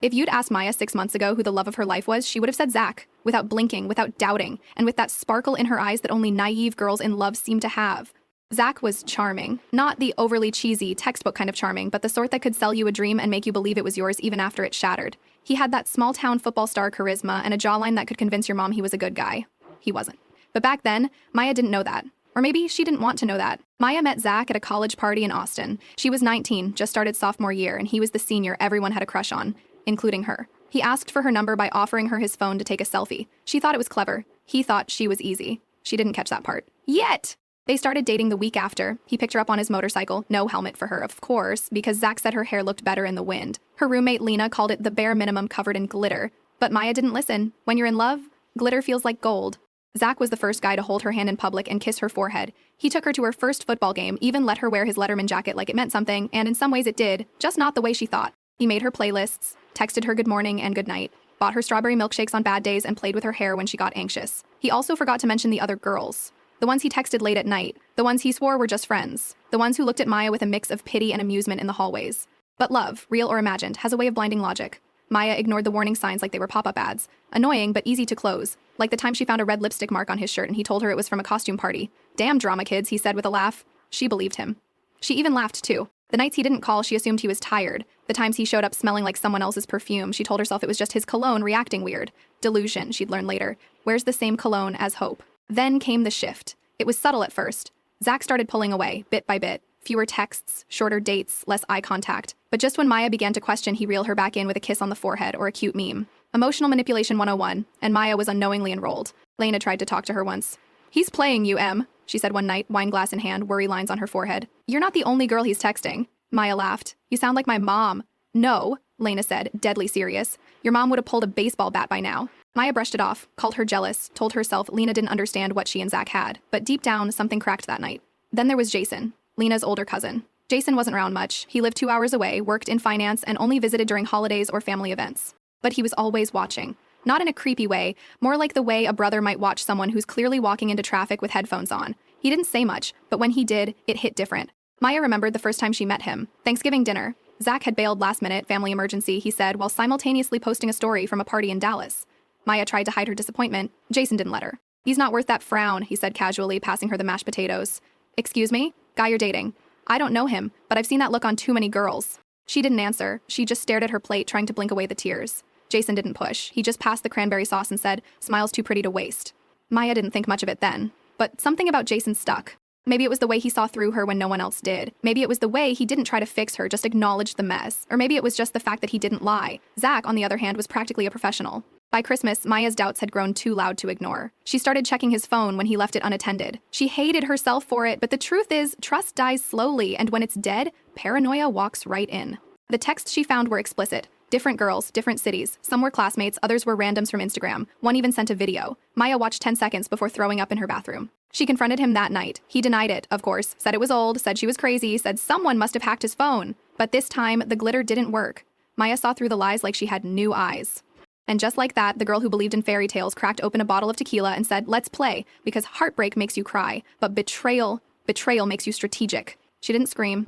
If you'd asked Maya 6 months ago who the love of her life was, she would have said Zach, without blinking, without doubting, and with that sparkle in her eyes that only naive girls in love seem to have. Zach was charming. Not the overly cheesy, textbook kind of charming, but the sort that could sell you a dream and make you believe it was yours even after it shattered. He had that small-town football star charisma and a jawline that could convince your mom he was a good guy. He wasn't. But back then, Maya didn't know that. Or maybe she didn't want to know that. Maya met Zach at a college party in Austin. She was 19, just started sophomore year, and he was the senior everyone had a crush on, including her. He asked for her number by offering her his phone to take a selfie. She thought it was clever. He thought she was easy. She didn't catch that part. Yet! They started dating the week after. He picked her up on his motorcycle, no helmet for her, of course, because Zach said her hair looked better in the wind. Her roommate Lena called it the bare minimum covered in glitter. But Maya didn't listen. When you're in love, glitter feels like gold. Zach was the first guy to hold her hand in public and kiss her forehead. He took her to her first football game, even let her wear his Letterman jacket like it meant something, and in some ways it did, just not the way she thought. He made her playlists, texted her good morning and good night, bought her strawberry milkshakes on bad days, and played with her hair when she got anxious. He also forgot to mention the other girls. The ones he texted late at night, the ones he swore were just friends, the ones who looked at Maya with a mix of pity and amusement in the hallways. But love, real or imagined, has a way of blinding logic. Maya ignored the warning signs like they were pop-up ads. Annoying, but easy to close. Like the time she found a red lipstick mark on his shirt and he told her it was from a costume party. Damn drama kids, he said with a laugh. She believed him. She even laughed too. The nights he didn't call, she assumed he was tired. The times he showed up smelling like someone else's perfume, she told herself it was just his cologne reacting weird. Delusion, she'd learn later. Wears the same cologne as hope. Then came the shift. It was subtle at first. Zach started pulling away, bit by bit. Fewer texts, shorter dates, less eye contact. But just when Maya began to question, he reeled her back in with a kiss on the forehead or a cute meme. Emotional manipulation 101, and Maya was unknowingly enrolled. Lena tried to talk to her once. "He's playing you, Em," she said one night, wine glass in hand, worry lines on her forehead. "You're not the only girl he's texting." Maya laughed. "You sound like my mom." "No," Lena said, deadly serious. "Your mom would have pulled a baseball bat by now." Maya brushed it off, called her jealous, told herself Lena didn't understand what she and Zach had. But deep down, something cracked that night. Then there was Jason, Lena's older cousin. Jason wasn't around much. He lived 2 hours away, worked in finance, and only visited during holidays or family events. But he was always watching. Not in a creepy way, more like the way a brother might watch someone who's clearly walking into traffic with headphones on. He didn't say much, but when he did, it hit different. Maya remembered the first time she met him. Thanksgiving dinner. Zach had bailed last minute, family emergency, he said, while simultaneously posting a story from a party in Dallas. Maya tried to hide her disappointment. Jason didn't let her. "He's not worth that frown," he said casually, passing her the mashed potatoes. "Excuse me? Guy you're dating?" "I don't know him, but I've seen that look on too many girls." She didn't answer. She just stared at her plate, trying to blink away the tears. Jason didn't push. He just passed the cranberry sauce and said, "Smile's too pretty to waste." Maya didn't think much of it then. But something about Jason stuck. Maybe it was the way he saw through her when no one else did. Maybe it was the way he didn't try to fix her, just acknowledged the mess. Or maybe it was just the fact that he didn't lie. Zach, on the other hand, was practically a professional. By Christmas, Maya's doubts had grown too loud to ignore. She started checking his phone when he left it unattended. She hated herself for it, but the truth is, trust dies slowly, and when it's dead, paranoia walks right in. The texts she found were explicit. Different girls, different cities. Some were classmates, others were randoms from Instagram. One even sent a video. Maya watched 10 seconds before throwing up in her bathroom. She confronted him that night. He denied it, of course, said it was old, said she was crazy, said someone must have hacked his phone. But this time, the glitter didn't work. Maya saw through the lies like she had new eyes. And just like that, the girl who believed in fairy tales cracked open a bottle of tequila and said, "Let's play," because heartbreak makes you cry, but betrayal makes you strategic. She didn't scream,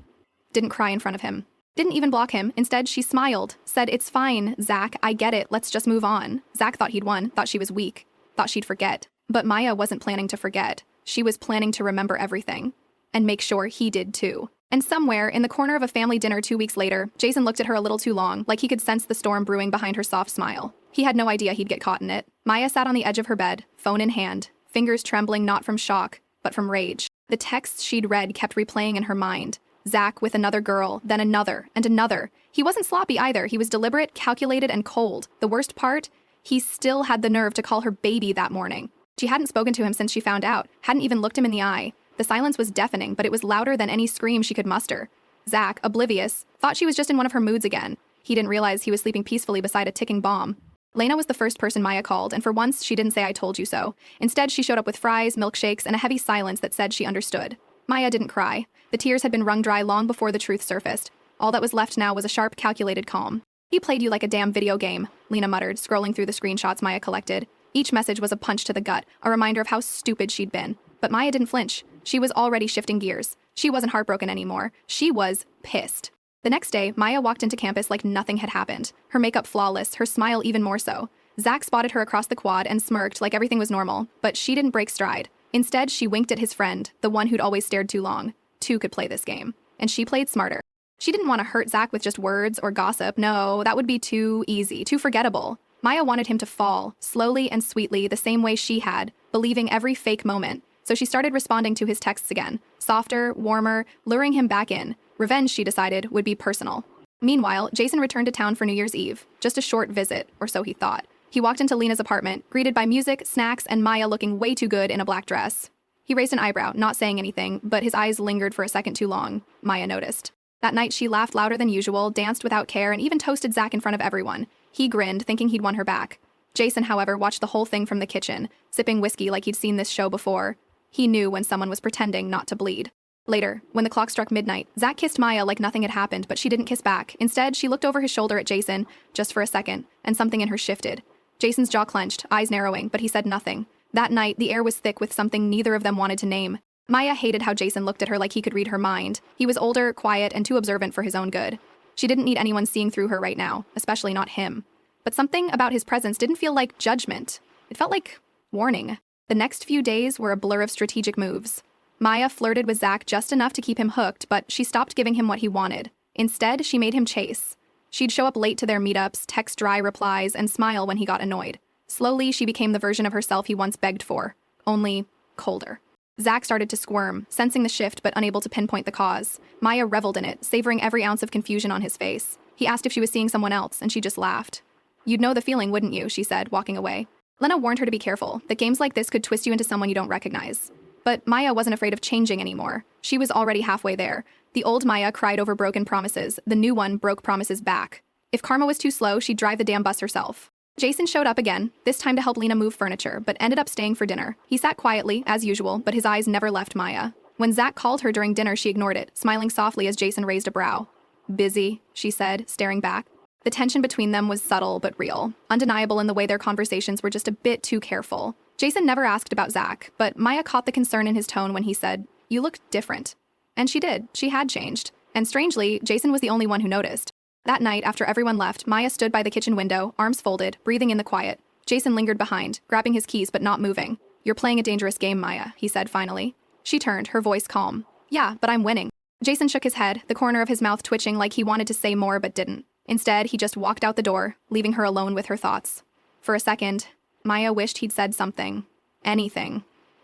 didn't cry in front of him, didn't even block him. Instead, she smiled, said, "It's fine, Zach, I get it, let's just move on." Zach thought he'd won, thought she was weak, thought she'd forget. But Maya wasn't planning to forget. She was planning to remember everything. And make sure he did too. And somewhere, in the corner of a family dinner 2 weeks later, Jason looked at her a little too long, like he could sense the storm brewing behind her soft smile. He had no idea he'd get caught in it. Maya sat on the edge of her bed, phone in hand, fingers trembling not from shock, but from rage. The texts she'd read kept replaying in her mind. Zach with another girl, then another, and another. He wasn't sloppy either. He was deliberate, calculated, and cold. The worst part? He still had the nerve to call her baby that morning. She hadn't spoken to him since she found out, hadn't even looked him in the eye. The silence was deafening, but it was louder than any scream she could muster. Zach, oblivious, thought she was just in one of her moods again. He didn't realize he was sleeping peacefully beside a ticking bomb. Lena was the first person Maya called, and for once, she didn't say "I told you so." Instead, she showed up with fries, milkshakes, and a heavy silence that said she understood. Maya didn't cry. The tears had been wrung dry long before the truth surfaced. All that was left now was a sharp, calculated calm. "He played you like a damn video game," Lena muttered, scrolling through the screenshots Maya collected. Each message was a punch to the gut, a reminder of how stupid she'd been. But Maya didn't flinch. She was already shifting gears. She wasn't heartbroken anymore. She was pissed. The next day, Maya walked into campus like nothing had happened, her makeup flawless, her smile even more so. Zach spotted her across the quad and smirked like everything was normal, but she didn't break stride. Instead, she winked at his friend, the one who'd always stared too long. Two could play this game. And she played smarter. She didn't want to hurt Zach with just words or gossip. No, that would be too easy, too forgettable. Maya wanted him to fall, slowly and sweetly, the same way she had, believing every fake moment. So she started responding to his texts again, softer, warmer, luring him back in. Revenge, she decided, would be personal. Meanwhile, Jason returned to town for New Year's Eve. Just a short visit, or so he thought. He walked into Lena's apartment, greeted by music, snacks, and Maya looking way too good in a black dress. He raised an eyebrow, not saying anything, but his eyes lingered for a second too long, Maya noticed. That night, she laughed louder than usual, danced without care, and even toasted Zach in front of everyone. He grinned, thinking he'd won her back. Jason, however, watched the whole thing from the kitchen, sipping whiskey like he'd seen this show before. He knew when someone was pretending not to bleed. Later, when the clock struck midnight, Zach kissed Maya like nothing had happened, but she didn't kiss back. Instead, she looked over his shoulder at Jason, just for a second, and something in her shifted. Jason's jaw clenched, eyes narrowing, but he said nothing. That night, the air was thick with something neither of them wanted to name. Maya hated how Jason looked at her like he could read her mind. He was older, quiet, and too observant for his own good. She didn't need anyone seeing through her right now, especially not him. But something about his presence didn't feel like judgment. It felt like warning. The next few days were a blur of strategic moves. Maya flirted with Zach just enough to keep him hooked, but she stopped giving him what he wanted. Instead, she made him chase. She'd show up late to their meetups, text dry replies, and smile when he got annoyed. Slowly, she became the version of herself he once begged for, only colder. Zach started to squirm, sensing the shift but unable to pinpoint the cause. Maya reveled in it, savoring every ounce of confusion on his face. He asked if she was seeing someone else, and she just laughed. "You'd know the feeling, wouldn't you?" she said, walking away. Lena warned her to be careful, that games like this could twist you into someone you don't recognize. But Maya wasn't afraid of changing anymore. She was already halfway there. The old Maya cried over broken promises. The new one broke promises back. If karma was too slow, she'd drive the damn bus herself. Jason showed up again, this time to help Lena move furniture, but ended up staying for dinner. He sat quietly, as usual, but his eyes never left Maya. When Zach called her during dinner, she ignored it, smiling softly as Jason raised a brow. "Busy," she said, staring back. The tension between them was subtle but real, undeniable in the way their conversations were just a bit too careful. Jason never asked about Zach, but Maya caught the concern in his tone when he said, "You look different." And she did. She had changed. And strangely, Jason was the only one who noticed. That night, after everyone left, Maya stood by the kitchen window, arms folded, breathing in the quiet. Jason lingered behind, grabbing his keys but not moving. "You're playing a dangerous game, Maya," he said finally. She turned, her voice calm. "Yeah, but I'm winning." Jason shook his head, the corner of his mouth twitching like he wanted to say more but didn't. Instead, he just walked out the door, leaving her alone with her thoughts. For a second, Maya wished he'd said something. Anything.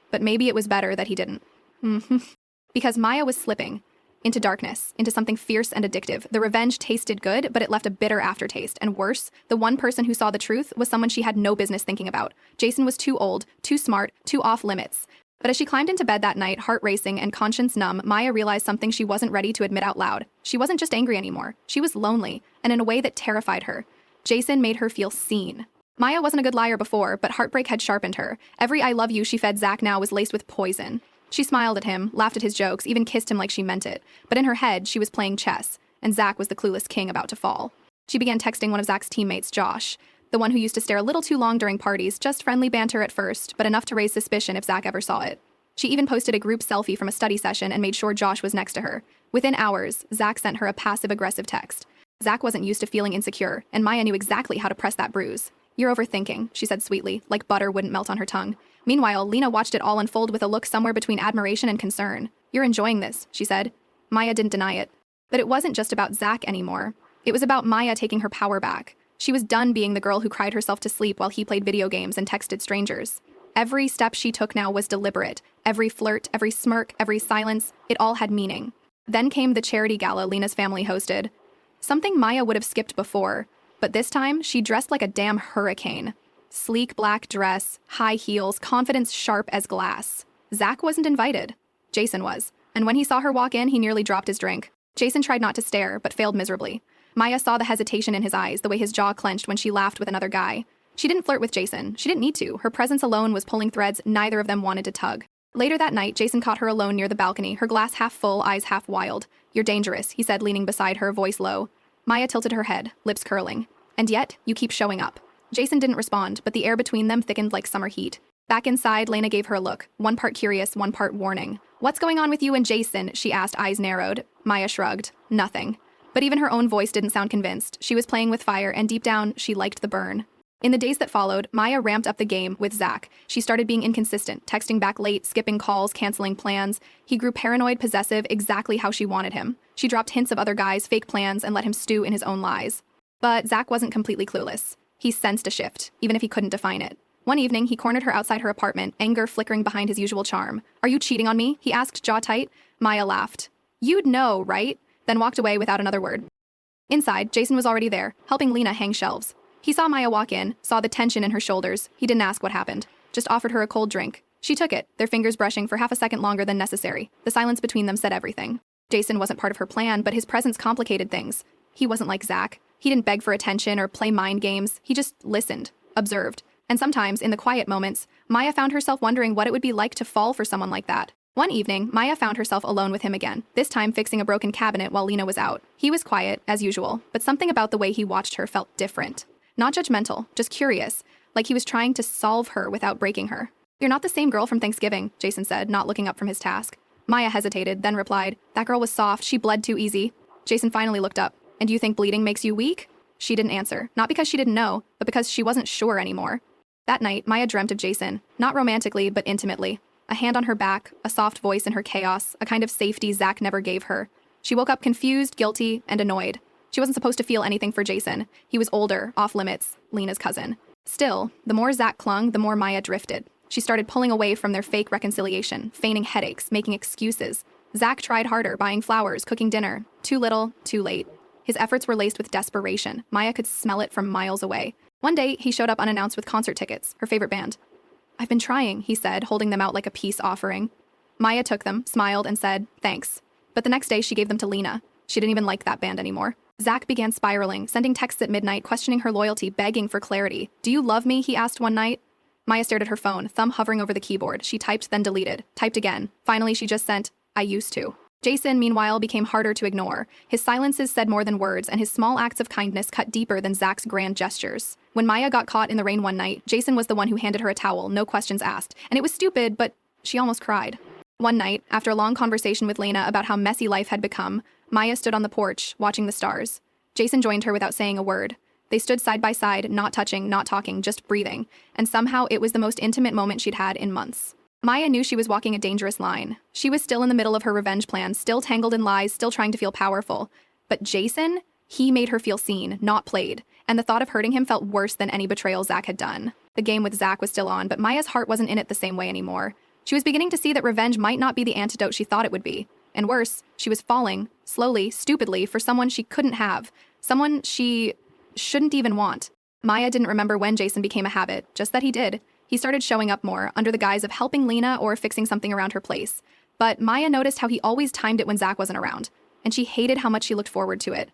But maybe it was better that he didn't. Because Maya was slipping. Into darkness, into something fierce and addictive. The revenge tasted good, but it left a bitter aftertaste. And worse, the one person who saw the truth was someone she had no business thinking about. Jason was too old, too smart, too off limits. But as she climbed into bed that night, heart racing and conscience numb, Maya realized something she wasn't ready to admit out loud. She wasn't just angry anymore. She was lonely, and in a way that terrified her. Jason made her feel seen. Maya wasn't a good liar before, but heartbreak had sharpened her. Every "I love you" she fed Zach now was laced with poison. She smiled at him, laughed at his jokes, even kissed him like she meant it. But in her head, she was playing chess, and Zach was the clueless king about to fall. She began texting one of Zach's teammates, Josh, the one who used to stare a little too long during parties, just friendly banter at first, but enough to raise suspicion if Zach ever saw it. She even posted a group selfie from a study session and made sure Josh was next to her. Within hours, Zach sent her a passive-aggressive text. Zach wasn't used to feeling insecure, and Maya knew exactly how to press that bruise. "You're overthinking," she said sweetly, like butter wouldn't melt on her tongue. Meanwhile, Lena watched it all unfold with a look somewhere between admiration and concern. "You're enjoying this," she said. Maya didn't deny it. But it wasn't just about Zach anymore. It was about Maya taking her power back. She was done being the girl who cried herself to sleep while he played video games and texted strangers. Every step she took now was deliberate. Every flirt, every smirk, every silence, it all had meaning. Then came the charity gala Lena's family hosted. Something Maya would have skipped before, but this time she dressed like a damn hurricane. Sleek black dress, high heels, confidence sharp as glass. Zach wasn't invited. Jason was. And when he saw her walk in, he nearly dropped his drink. Jason tried not to stare, but failed miserably. Maya saw the hesitation in his eyes, the way his jaw clenched when she laughed with another guy. She didn't flirt with Jason. She didn't need to. Her presence alone was pulling threads neither of them wanted to tug. Later that night, Jason caught her alone near the balcony, her glass half full, eyes half wild. "You're dangerous," he said, leaning beside her, voice low. Maya tilted her head, lips curling. "And yet, you keep showing up." Jason didn't respond, but the air between them thickened like summer heat. Back inside, Lena gave her a look, one part curious, one part warning. "What's going on with you and Jason?" she asked, eyes narrowed. Maya shrugged. "Nothing." But even her own voice didn't sound convinced. She was playing with fire, and deep down, she liked the burn. In the days that followed, Maya ramped up the game with Zach. She started being inconsistent, texting back late, skipping calls, canceling plans. He grew paranoid, possessive, exactly how she wanted him. She dropped hints of other guys' fake plans and let him stew in his own lies. But Zach wasn't completely clueless. He sensed a shift, even if he couldn't define it. One evening, he cornered her outside her apartment, anger flickering behind his usual charm. "Are you cheating on me?" he asked, jaw tight. Maya laughed. "You'd know, right?" Then walked away without another word. Inside, Jason was already there, helping Lena hang shelves. He saw Maya walk in, saw the tension in her shoulders. He didn't ask what happened, just offered her a cold drink. She took it, their fingers brushing for half a second longer than necessary. The silence between them said everything. Jason wasn't part of her plan, but his presence complicated things. He wasn't like Zach. He didn't beg for attention or play mind games. He just listened, observed. And sometimes, in the quiet moments, Maya found herself wondering what it would be like to fall for someone like that. One evening, Maya found herself alone with him again, this time fixing a broken cabinet while Lena was out. He was quiet, as usual, but something about the way he watched her felt different. Not judgmental, just curious, like he was trying to solve her without breaking her. "You're not the same girl from Thanksgiving," Jason said, not looking up from his task. Maya hesitated, then replied, "That girl was soft, she bled too easy." Jason finally looked up. "And do you think bleeding makes you weak?" She didn't answer, not because she didn't know, but because she wasn't sure anymore. That night, Maya dreamt of Jason, not romantically, but intimately. A hand on her back, a soft voice in her chaos, a kind of safety Zach never gave her. She woke up confused, guilty, and annoyed. She wasn't supposed to feel anything for Jason. He was older, off limits, Lena's cousin. Still, the more Zach clung, the more Maya drifted. She started pulling away from their fake reconciliation, feigning headaches, making excuses. Zach tried harder, buying flowers, cooking dinner. Too little, too late. His efforts were laced with desperation. Maya could smell it from miles away. One day, he showed up unannounced with concert tickets, her favorite band. "I've been trying," he said, holding them out like a peace offering. Maya took them, smiled, and said, "Thanks." But the next day, she gave them to Lena. She didn't even like that band anymore. Zach began spiraling, sending texts at midnight, questioning her loyalty, begging for clarity. "Do you love me?" he asked one night. Maya stared at her phone, thumb hovering over the keyboard. She typed, then deleted. Typed again. Finally, she just sent, "I used to." Jason, meanwhile, became harder to ignore. His silences said more than words, and his small acts of kindness cut deeper than Zach's grand gestures. When Maya got caught in the rain one night, Jason was the one who handed her a towel, no questions asked. And it was stupid, but she almost cried. One night, after a long conversation with Lena about how messy life had become, Maya stood on the porch, watching the stars. Jason joined her without saying a word. They stood side by side, not touching, not talking, just breathing. And somehow it was the most intimate moment she'd had in months. Maya knew she was walking a dangerous line. She was still in the middle of her revenge plan, still tangled in lies, still trying to feel powerful. But Jason, he made her feel seen, not played. And the thought of hurting him felt worse than any betrayal Zach had done. The game with Zach was still on, but Maya's heart wasn't in it the same way anymore. She was beginning to see that revenge might not be the antidote she thought it would be. And worse, she was falling, slowly, stupidly, for someone she couldn't have. Someone she shouldn't even want. Maya didn't remember when Jason became a habit, just that he did. He started showing up more, under the guise of helping Lena or fixing something around her place. But Maya noticed how he always timed it when Zach wasn't around, and she hated how much she looked forward to it.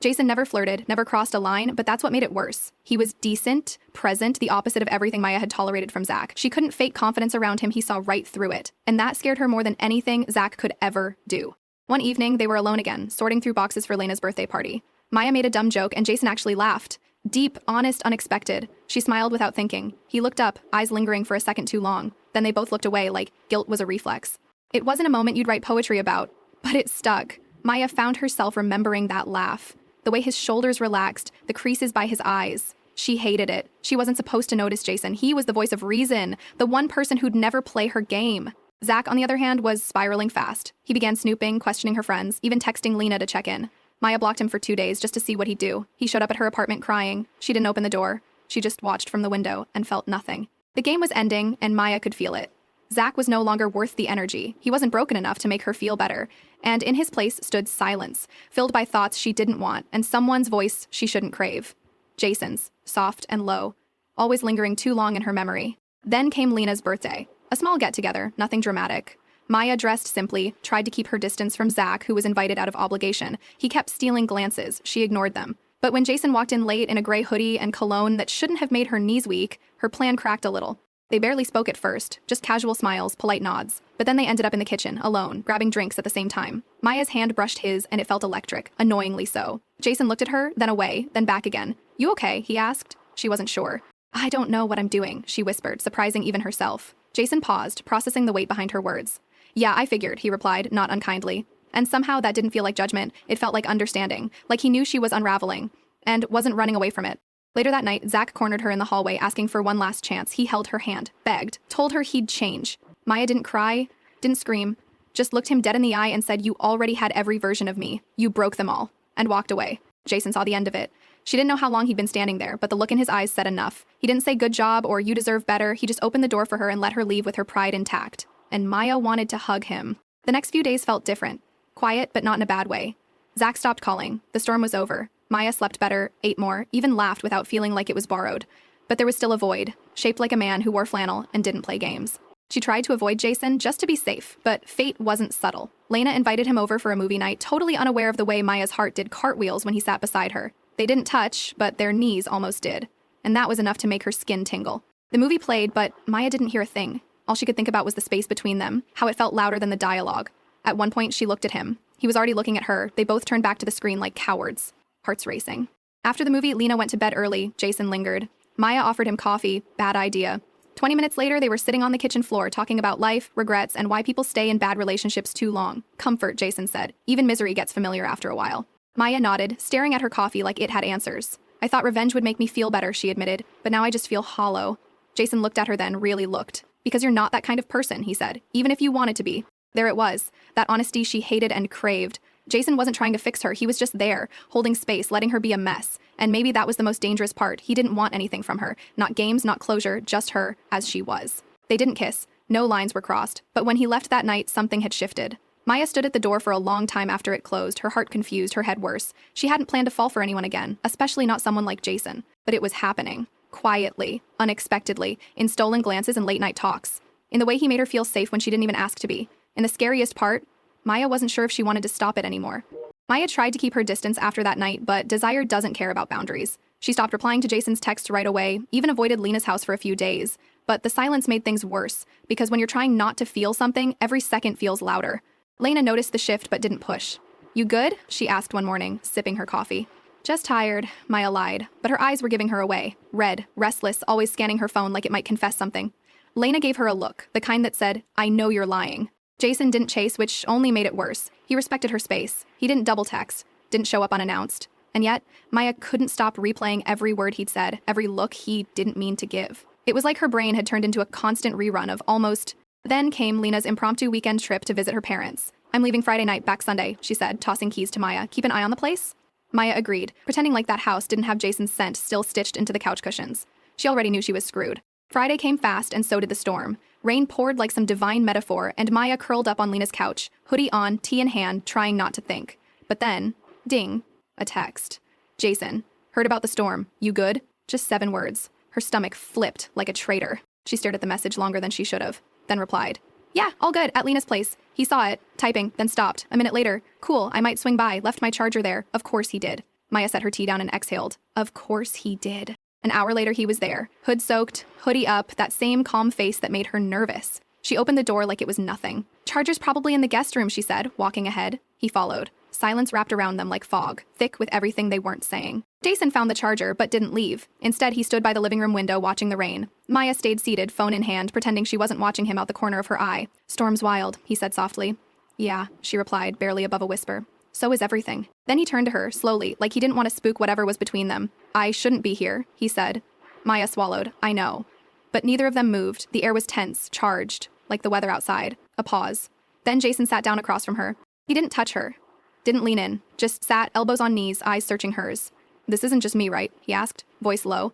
Jason never flirted, never crossed a line, but that's what made it worse. He was decent, present, the opposite of everything Maya had tolerated from Zach. She couldn't fake confidence around him, he saw right through it. And that scared her more than anything Zach could ever do. One evening, they were alone again, sorting through boxes for Lena's birthday party. Maya made a dumb joke, and Jason actually laughed. Deep, honest, unexpected. She smiled without thinking. He looked up, eyes lingering for a second too long. Then they both looked away, like guilt was a reflex. It wasn't a moment you'd write poetry about, but it stuck. Maya found herself remembering that laugh. The way his shoulders relaxed, the creases by his eyes. She hated it. She wasn't supposed to notice Jason. He was the voice of reason, the one person who'd never play her game. Zach, on the other hand, was spiraling fast. He began snooping, questioning her friends, even texting Lena to check in. Maya blocked him for 2 days just to see what he'd do. He showed up at her apartment crying. She didn't open the door. She just watched from the window and felt nothing. The game was ending, and Maya could feel it. Zach was no longer worth the energy. He wasn't broken enough to make her feel better. And in his place stood silence, filled by thoughts she didn't want, and someone's voice she shouldn't crave. Jason's, soft and low, always lingering too long in her memory. Then came Lena's birthday. A small get-together, nothing dramatic. Maya dressed simply, tried to keep her distance from Zach, who was invited out of obligation. He kept stealing glances. She ignored them. But when Jason walked in late in a gray hoodie and cologne that shouldn't have made her knees weak, her plan cracked a little. They barely spoke at first, just casual smiles, polite nods. But then they ended up in the kitchen, alone, grabbing drinks at the same time. Maya's hand brushed his, and it felt electric, annoyingly so. Jason looked at her, then away, then back again. "You okay?" he asked. She wasn't sure. "I don't know what I'm doing," she whispered, surprising even herself. Jason paused, processing the weight behind her words. "Yeah, I figured," he replied, not unkindly. And somehow that didn't feel like judgment, it felt like understanding, like he knew she was unraveling, and wasn't running away from it. Later that night, Zach cornered her in the hallway asking for one last chance. He held her hand, begged, told her he'd change. Maya didn't cry, didn't scream, just looked him dead in the eye and said, "You already had every version of me. You broke them all," and walked away. Jason saw the end of it. She didn't know how long he'd been standing there, but the look in his eyes said enough. He didn't say good job or you deserve better. He just opened the door for her and let her leave with her pride intact. And Maya wanted to hug him. The next few days felt different. Quiet, but not in a bad way. Zach stopped calling. The storm was over. Maya slept better, ate more, even laughed without feeling like it was borrowed. But there was still a void, shaped like a man who wore flannel and didn't play games. She tried to avoid Jason just to be safe, but fate wasn't subtle. Lena invited him over for a movie night, totally unaware of the way Maya's heart did cartwheels when he sat beside her. They didn't touch, but their knees almost did. And that was enough to make her skin tingle. The movie played, but Maya didn't hear a thing. All she could think about was the space between them, how it felt louder than the dialogue. At one point, she looked at him. He was already looking at her. They both turned back to the screen like cowards. Hearts racing. After the movie, Lena went to bed early. Jason lingered. Maya offered him coffee. Bad idea. 20 minutes later, they were sitting on the kitchen floor talking about life, regrets, and why people stay in bad relationships too long. Comfort, Jason said. Even misery gets familiar after a while. Maya nodded, staring at her coffee like it had answers. "I thought revenge would make me feel better," she admitted, "but now I just feel hollow." Jason looked at her then, really looked. "Because you're not that kind of person," he said, "even if you wanted to be." There it was, that honesty she hated and craved. Jason wasn't trying to fix her, he was just there, holding space, letting her be a mess. And maybe that was the most dangerous part. He didn't want anything from her. Not games, not closure, just her, as she was. They didn't kiss. No lines were crossed. But when he left that night, something had shifted. Maya stood at the door for a long time after it closed, her heart confused, her head worse. She hadn't planned to fall for anyone again, especially not someone like Jason. But it was happening. Quietly, unexpectedly, in stolen glances and late-night talks. In the way he made her feel safe when she didn't even ask to be. And the scariest part, Maya wasn't sure if she wanted to stop it anymore. Maya tried to keep her distance after that night, but desire doesn't care about boundaries. She stopped replying to Jason's texts right away, even avoided Lena's house for a few days. But the silence made things worse, because when you're trying not to feel something, every second feels louder. Lena noticed the shift but didn't push. "You good?" she asked one morning, sipping her coffee. "Just tired," Maya lied, but her eyes were giving her away. Red, restless, always scanning her phone like it might confess something. Lena gave her a look, the kind that said, "I know you're lying." Jason didn't chase, which only made it worse. He respected her space. He didn't double text, didn't show up unannounced. And yet, Maya couldn't stop replaying every word he'd said, every look he didn't mean to give. It was like her brain had turned into a constant rerun of almost. Then came Lena's impromptu weekend trip to visit her parents. "I'm leaving Friday night, back Sunday," she said, tossing keys to Maya. "Keep an eye on the place?" Maya agreed, pretending like that house didn't have Jason's scent still stitched into the couch cushions. She already knew she was screwed. Friday came fast, and so did the storm. Rain poured like some divine metaphor, and Maya curled up on Lena's couch, hoodie on, tea in hand, trying not to think. But then, ding, a text. "Jason, heard about the storm. You good?" Just 7 words. Her stomach flipped like a traitor. She stared at the message longer than she should have, then replied, "Yeah, all good, at Lena's place." He saw it, typing, then stopped. A minute later, "Cool, I might swing by, left my charger there." Of course he did. Maya set her tea down and exhaled. Of course he did. An hour later, he was there, hood-soaked, hoodie up, that same calm face that made her nervous. She opened the door like it was nothing. "Charger's probably in the guest room," she said, walking ahead. He followed. Silence wrapped around them like fog, thick with everything they weren't saying. Jason found the charger, but didn't leave. Instead, he stood by the living room window watching the rain. Maya stayed seated, phone in hand, pretending she wasn't watching him out the corner of her eye. "Storm's wild," he said softly. "Yeah," she replied, barely above a whisper. "So is everything." Then he turned to her, slowly, like he didn't want to spook whatever was between them. "I shouldn't be here," he said. Maya swallowed. "I know." But neither of them moved. The air was tense, charged, like the weather outside. A pause. Then Jason sat down across from her. He didn't touch her. Didn't lean in. Just sat, elbows on knees, eyes searching hers. "This isn't just me, right?" he asked, voice low.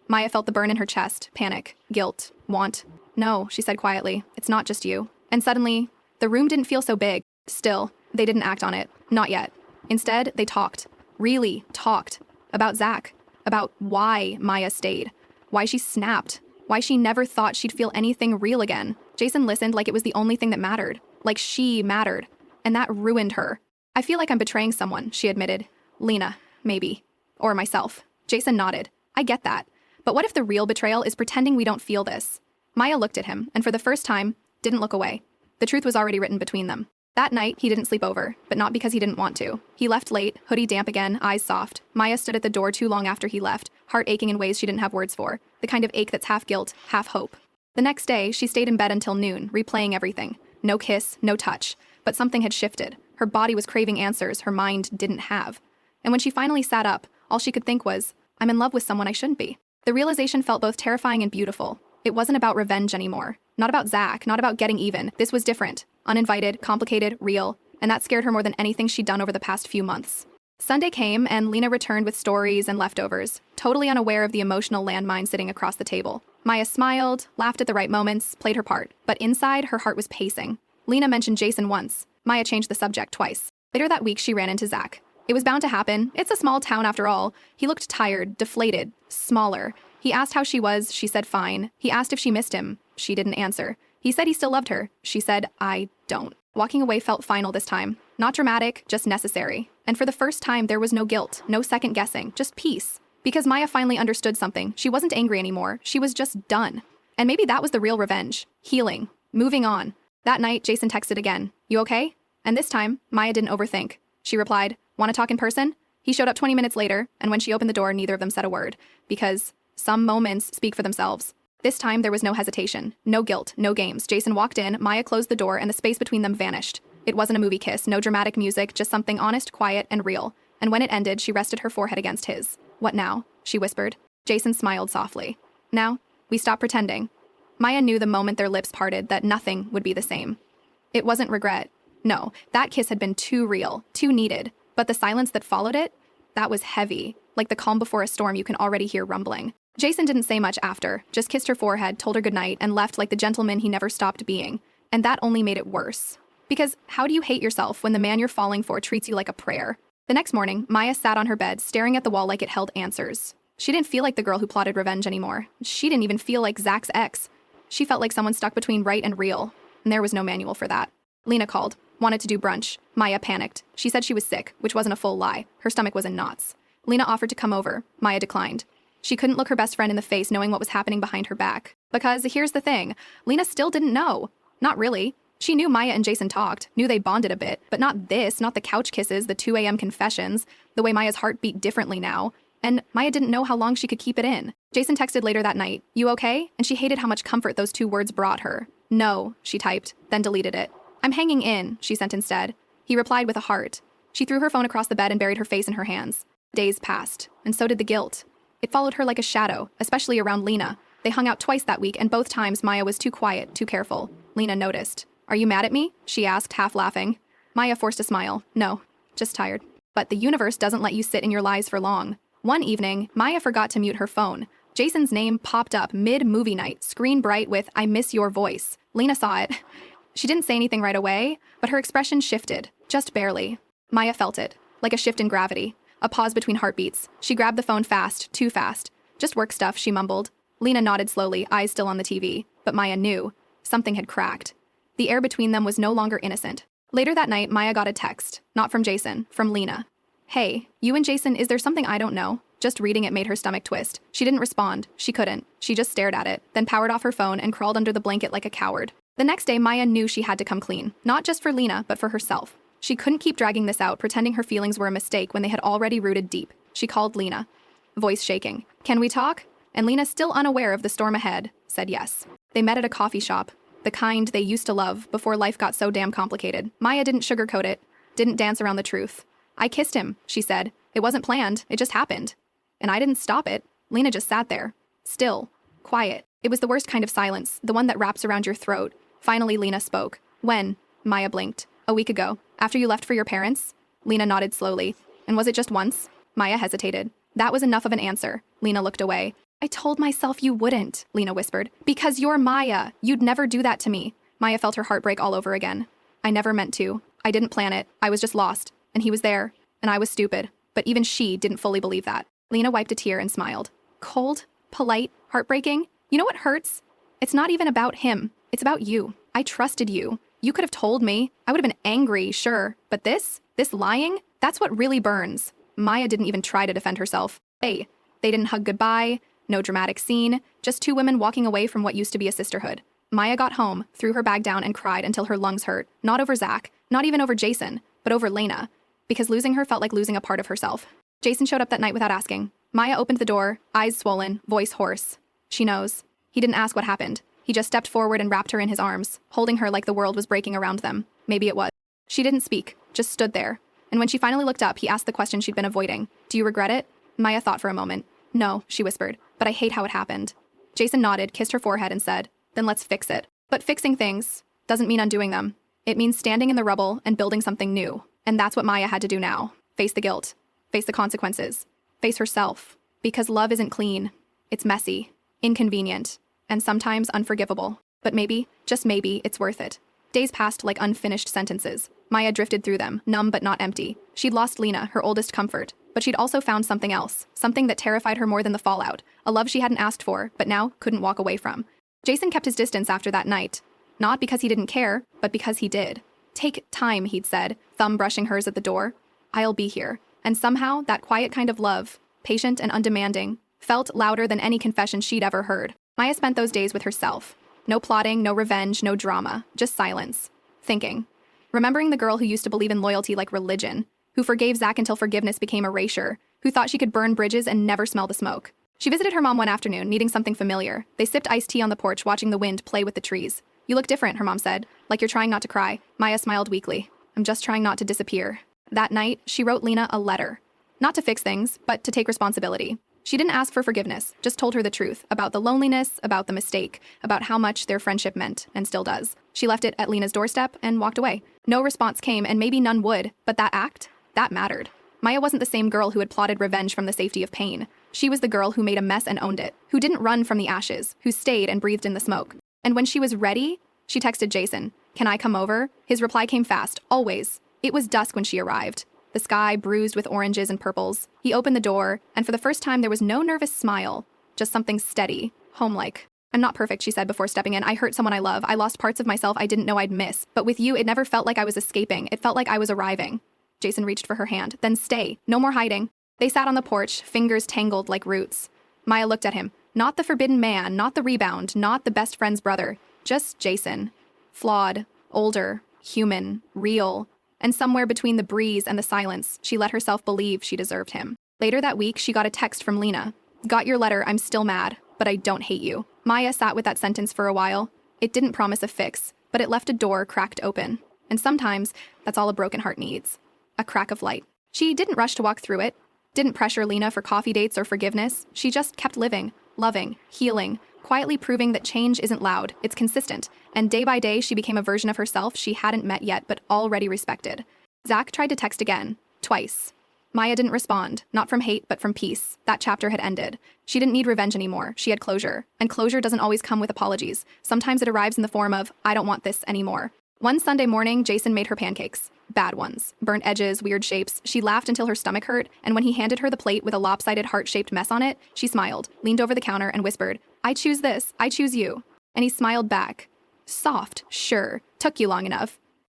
Maya felt the burn in her chest, panic, guilt, want. "No," she said quietly. "It's not just you." And suddenly, the room didn't feel so big. Still, they didn't act on it. Not yet. Instead, they talked. Really talked. About Zach. About why Maya stayed. Why she snapped. Why she never thought she'd feel anything real again. Jason listened like it was the only thing that mattered. Like she mattered. And that ruined her. "I feel like I'm betraying someone," she admitted. "Lena, maybe. Or myself." Jason nodded. "I get that. But what if the real betrayal is pretending we don't feel this?" Maya looked at him, and for the first time, didn't look away. The truth was already written between them. That night, he didn't sleep over, but not because he didn't want to. He left late, hoodie damp again, eyes soft. Maya stood at the door too long after he left, heart aching in ways she didn't have words for. The kind of ache that's half guilt, half hope. The next day, she stayed in bed until noon, replaying everything. No kiss, no touch. But something had shifted. Her body was craving answers her mind didn't have. And when she finally sat up, all she could think was, I'm in love with someone I shouldn't be. The realization felt both terrifying and beautiful. It wasn't about revenge anymore. Not about Zach, not about getting even. This was different. Uninvited, complicated, real. And that scared her more than anything she'd done over the past few months. Sunday came, and Lena returned with stories and leftovers, totally unaware of the emotional landmine sitting across the table. Maya smiled, laughed at the right moments, played her part. But inside, her heart was pacing. Lena mentioned Jason once. Maya changed the subject twice. Later that week, she ran into Zach. It was bound to happen. It's a small town after all. He looked tired, deflated, smaller. He asked how she was. She said fine. He asked if she missed him. She didn't answer. He said he still loved her. She said, I don't. Walking away felt final this time. Not dramatic, just necessary. And for the first time, there was no guilt, no second guessing, just peace. Because Maya finally understood something. She wasn't angry anymore. She was just done. And maybe that was the real revenge. Healing. Moving on. That night, Jason texted again. You okay? And this time, Maya didn't overthink. She replied, want to talk in person? He showed up 20 minutes later, and when she opened the door, neither of them said a word. Because some moments speak for themselves. This time, there was no hesitation. No guilt, no games. Jason walked in, Maya closed the door, and the space between them vanished. It wasn't a movie kiss, no dramatic music, just something honest, quiet, and real. And when it ended, she rested her forehead against his. What now? She whispered. Jason smiled softly. Now, we stop pretending. Maya knew the moment their lips parted that nothing would be the same. It wasn't regret. No, that kiss had been too real, too needed. But the silence that followed it, that was heavy, like the calm before a storm you can already hear rumbling. Jason didn't say much after, just kissed her forehead, told her goodnight, and left like the gentleman he never stopped being. And that only made it worse. Because how do you hate yourself when the man you're falling for treats you like a prayer? The next morning, Maya sat on her bed, staring at the wall like it held answers. She didn't feel like the girl who plotted revenge anymore. She didn't even feel like Zach's ex. She felt like someone stuck between right and real, and there was no manual for that. Lena called, wanted to do brunch. Maya panicked. She said she was sick, which wasn't a full lie. Her stomach was in knots. Lena offered to come over. Maya declined. She couldn't look her best friend in the face knowing what was happening behind her back. Because here's the thing, Lena still didn't know. Not really. She knew Maya and Jason talked, knew they bonded a bit, but not this, not the couch kisses, the 2 a.m. confessions, the way Maya's heart beat differently now. And Maya didn't know how long she could keep it in. Jason texted later that night, you okay? And she hated how much comfort those 2 words brought her. No, she typed, then deleted it. I'm hanging in, she sent instead. He replied with a heart. She threw her phone across the bed and buried her face in her hands. Days passed, and so did the guilt. It followed her like a shadow, especially around Lena. They hung out twice that week, and both times Maya was too quiet, too careful. Lena noticed. Are you mad at me? She asked, half laughing. Maya forced a smile. No, just tired. But the universe doesn't let you sit in your lies for long. One evening, Maya forgot to mute her phone. Jason's name popped up mid-movie night, screen bright with, I miss your voice. Lena saw it. She didn't say anything right away, but her expression shifted, just barely. Maya felt it, like a shift in gravity, a pause between heartbeats. She grabbed the phone fast, too fast. Just work stuff, she mumbled. Lena nodded slowly, eyes still on the TV. But Maya knew. Something had cracked. The air between them was no longer innocent. Later that night, Maya got a text. Not from Jason, from Lena. Hey, you and Jason, is there something I don't know? Just reading it made her stomach twist. She didn't respond. She couldn't. She just stared at it, then powered off her phone and crawled under the blanket like a coward. The next day, Maya knew she had to come clean. Not just for Lena, but for herself. She couldn't keep dragging this out, pretending her feelings were a mistake when they had already rooted deep. She called Lena. Voice shaking. Can we talk? And Lena, still unaware of the storm ahead, said yes. They met at a coffee shop. The kind they used to love before life got so damn complicated. Maya didn't sugarcoat it, didn't dance around the truth. I kissed him, she said. It wasn't planned, it just happened. And I didn't stop it. Lena just sat there. Still. Quiet. It was the worst kind of silence, the one that wraps around your throat. Finally, Lena spoke. When? Maya blinked. A week ago. After you left for your parents? Lena nodded slowly. And was it just once? Maya hesitated. That was enough of an answer. Lena looked away. I told myself you wouldn't, Lena whispered. Because you're Maya. You'd never do that to me. Maya felt her heart break all over again. I never meant to. I didn't plan it. I was just lost. And he was there. And I was stupid. But even she didn't fully believe that. Lena wiped a tear and smiled. Cold? Polite? Heartbreaking? You know what hurts? It's not even about him. It's about you. I trusted you. You could have told me. I would have been angry, sure. But this lying, that's what really burns. Maya didn't even try to defend herself. Hey, they didn't hug goodbye. No dramatic scene, just 2 women walking away from what used to be a sisterhood. Maya got home, threw her bag down and cried until her lungs hurt. Not over Zach, not even over Jason, but over Lena. Because losing her felt like losing a part of herself. Jason showed up that night without asking. Maya opened the door, eyes swollen, voice hoarse. She knows. He didn't ask what happened. He just stepped forward and wrapped her in his arms, holding her like the world was breaking around them. Maybe it was. She didn't speak, just stood there. And when she finally looked up, he asked the question she'd been avoiding. Do you regret it? Maya thought for a moment. No, she whispered, but I hate how it happened. Jason nodded, kissed her forehead, and said, then let's fix it. But fixing things doesn't mean undoing them. It means standing in the rubble and building something new. And that's what Maya had to do now. Face the guilt. Face the consequences. Face herself. Because love isn't clean. It's messy, inconvenient, and sometimes unforgivable. But maybe, just maybe, it's worth it. Days passed like unfinished sentences. Maya drifted through them, numb but not empty. She'd lost Lena, her oldest comfort. But she'd also found something else. Something that terrified her more than the fallout. A love she hadn't asked for, but now couldn't walk away from. Jason kept his distance after that night. Not because he didn't care, but because he did. Take time, he'd said, thumb brushing hers at the door. I'll be here. And somehow, that quiet kind of love, patient and undemanding, felt louder than any confession she'd ever heard. Maya spent those days with herself. No plotting, no revenge, no drama, just silence. Thinking. Remembering the girl who used to believe in loyalty like religion, who forgave Zach until forgiveness became erasure, who thought she could burn bridges and never smell the smoke. She visited her mom one afternoon, needing something familiar. They sipped iced tea on the porch, watching the wind play with the trees. You look different, her mom said, like you're trying not to cry. Maya smiled weakly. I'm just trying not to disappear. That night, she wrote Lena a letter. Not to fix things, but to take responsibility. She didn't ask for forgiveness, just told her the truth, about the loneliness, about the mistake, about how much their friendship meant, and still does. She left it at Lena's doorstep and walked away. No response came, and maybe none would, but that act, that mattered. Maya wasn't the same girl who had plotted revenge from the safety of pain. She was the girl who made a mess and owned it, who didn't run from the ashes, who stayed and breathed in the smoke. And when she was ready, she texted Jason, "Can I come over?" His reply came fast, always. It was dusk when she arrived. The sky bruised with oranges and purples. He opened the door, and for the first time there was no nervous smile, just something steady, home-like. I'm not perfect, she said before stepping in. I hurt someone I love. I lost parts of myself I didn't know I'd miss. But with you, it never felt like I was escaping. It felt like I was arriving. Jason reached for her hand. Then stay. No more hiding. They sat on the porch, fingers tangled like roots. Maya looked at him. Not the forbidden man, not the rebound, not the best friend's brother. Just Jason. Flawed, older, human, real. And somewhere between the breeze and the silence, she let herself believe she deserved him. Later that week, she got a text from Lena. Got your letter, I'm still mad, but I don't hate you. Maya sat with that sentence for a while. It didn't promise a fix, but it left a door cracked open. And sometimes, that's all a broken heart needs. A crack of light. She didn't rush to walk through it, didn't pressure Lena for coffee dates or forgiveness. She just kept living, loving, healing, quietly proving that change isn't loud, it's consistent. And day by day, she became a version of herself she hadn't met yet but already respected. Zach tried to text again, twice. Maya didn't respond, not from hate but from peace. That chapter had ended. She didn't need revenge anymore. She had closure. And closure doesn't always come with apologies. Sometimes it arrives in the form of, I don't want this anymore. One Sunday morning, Jason made her pancakes. Bad ones. Burnt edges, weird shapes. She laughed until her stomach hurt, and when he handed her the plate with a lopsided heart-shaped mess on it, she smiled, leaned over the counter, and whispered, I choose this. I choose you. And he smiled back. Soft, sure. Took you long enough.